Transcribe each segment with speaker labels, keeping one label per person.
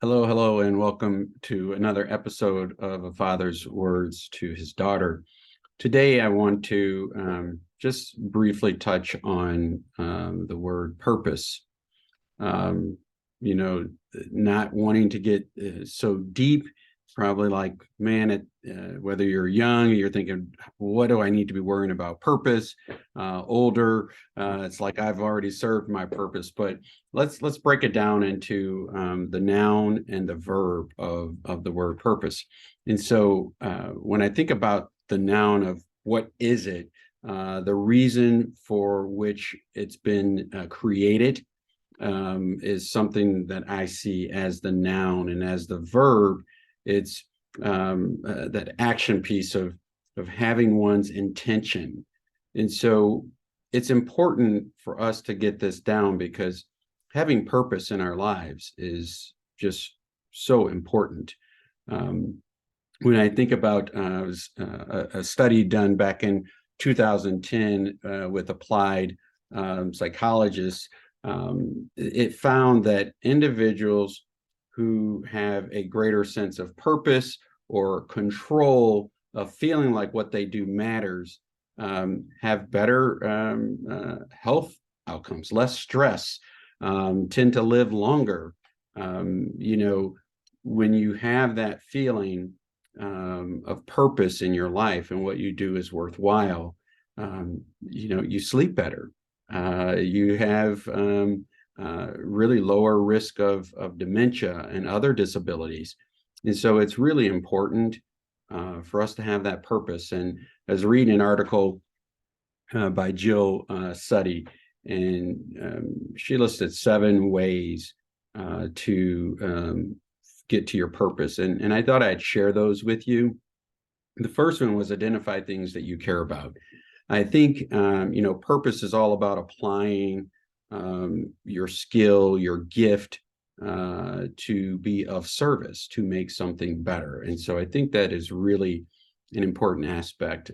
Speaker 1: Hello, hello, and welcome to another episode of A Father's Words to His Daughter. Today, I want to just briefly touch on the word purpose. Um, you know, not wanting to get so deep, probably like, man, whether you're young, you're thinking, what do I need to be worrying about? Purpose. Older, it's like I've already served my purpose. But let's break it down into the noun and the verb of the word purpose. And so when I think about the noun of what is it, the reason for which it's been created is something that I see as the noun, and as the verb, it's that action piece of having one's intention. And so it's important for us to get this down, because having purpose in our lives is just so important. Um, when I think about a study done back in 2010 with applied psychologists, it found that individuals who have a greater sense of purpose or control of feeling like what they do matters have better health outcomes, less stress, tend to live longer. You know, when you have that feeling of purpose in your life and what you do is worthwhile, you sleep better. You have really lower risk of dementia and other disabilities. And so it's really important for us to have that purpose. And I was reading an article by Jill Suddy, and she listed 7 ways to get to your purpose. And I thought I'd share those with you. The first one was identify things that you care about. I think, purpose is all about applying your skill, your gift to be of service, to make something better. And so I think that is really an important aspect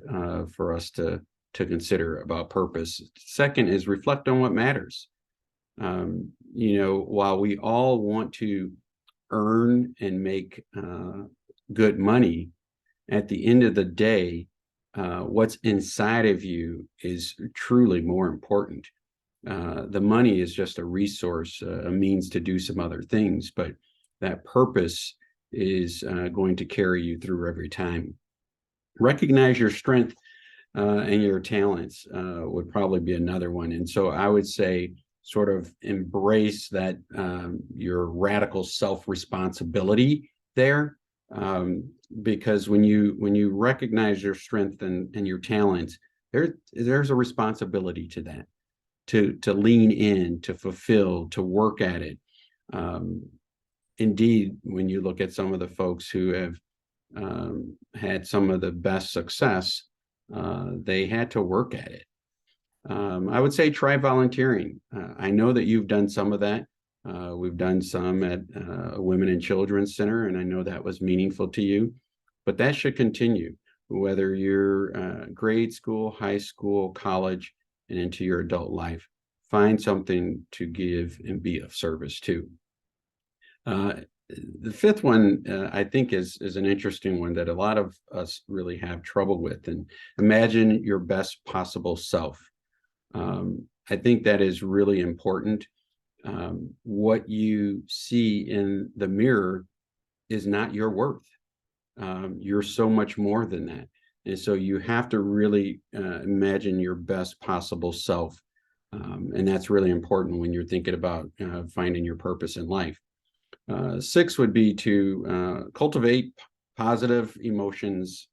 Speaker 1: for us to consider about purpose. Second is reflect on what matters. While we all want to earn and make good money, at the end of the day, what's inside of you is truly more important. The money is just a resource, a means to do some other things, but that purpose is going to carry you through every time. Recognize your strength and your talents would probably be another one. And so I would say sort of embrace that your radical self-responsibility there, because when you recognize your strength and your talents, there's a responsibility to that, to lean in, to fulfill, to work at it. Indeed, when you look at some of the folks who have had some of the best success, they had to work at it. I would say try volunteering. I know that you've done some of that. We've done some at a Women and Children's Center, and I know that was meaningful to you, but that should continue, whether you're grade school, high school, college, and into your adult life. Find something to give and be of service to. The fifth one, I think, is an interesting one that a lot of us really have trouble with. And imagine your best possible self. I think that is really important. What you see in the mirror is not your worth. You're so much more than that. And so you have to really imagine your best possible self. And that's really important when you're thinking about finding your purpose in life. 6 would be to cultivate positive emotions,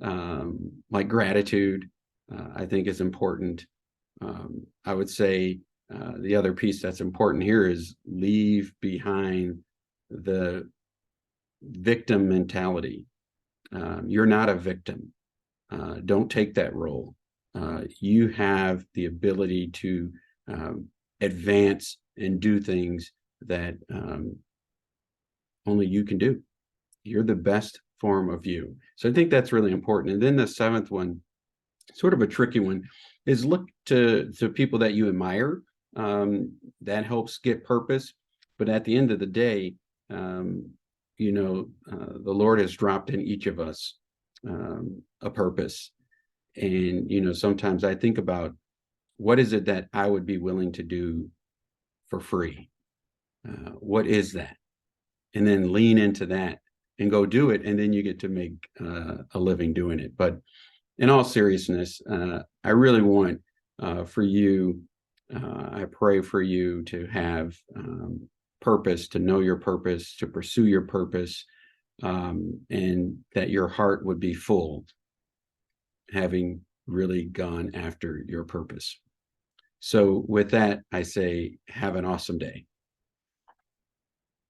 Speaker 1: like gratitude. I think is important. I would say the other piece that's important here is leave behind the victim mentality. You're not a victim. Don't take that role. You have the ability to advance and do things that only you can do. You're the best form of you. So I think that's really important. And then the 7th one, sort of a tricky one, is look to people that you admire. That helps get purpose. But at the end of the day, the Lord has dropped in each of us a purpose. And, sometimes I think about, what is it that I would be willing to do for free? What is that? And then lean into that and go do it. And then you get to make a living doing it. But in all seriousness, I really want for you, I pray for you to have purpose, to know your purpose, to pursue your purpose, and that your heart would be full, having really gone after your purpose. So with that, I say, have an awesome day.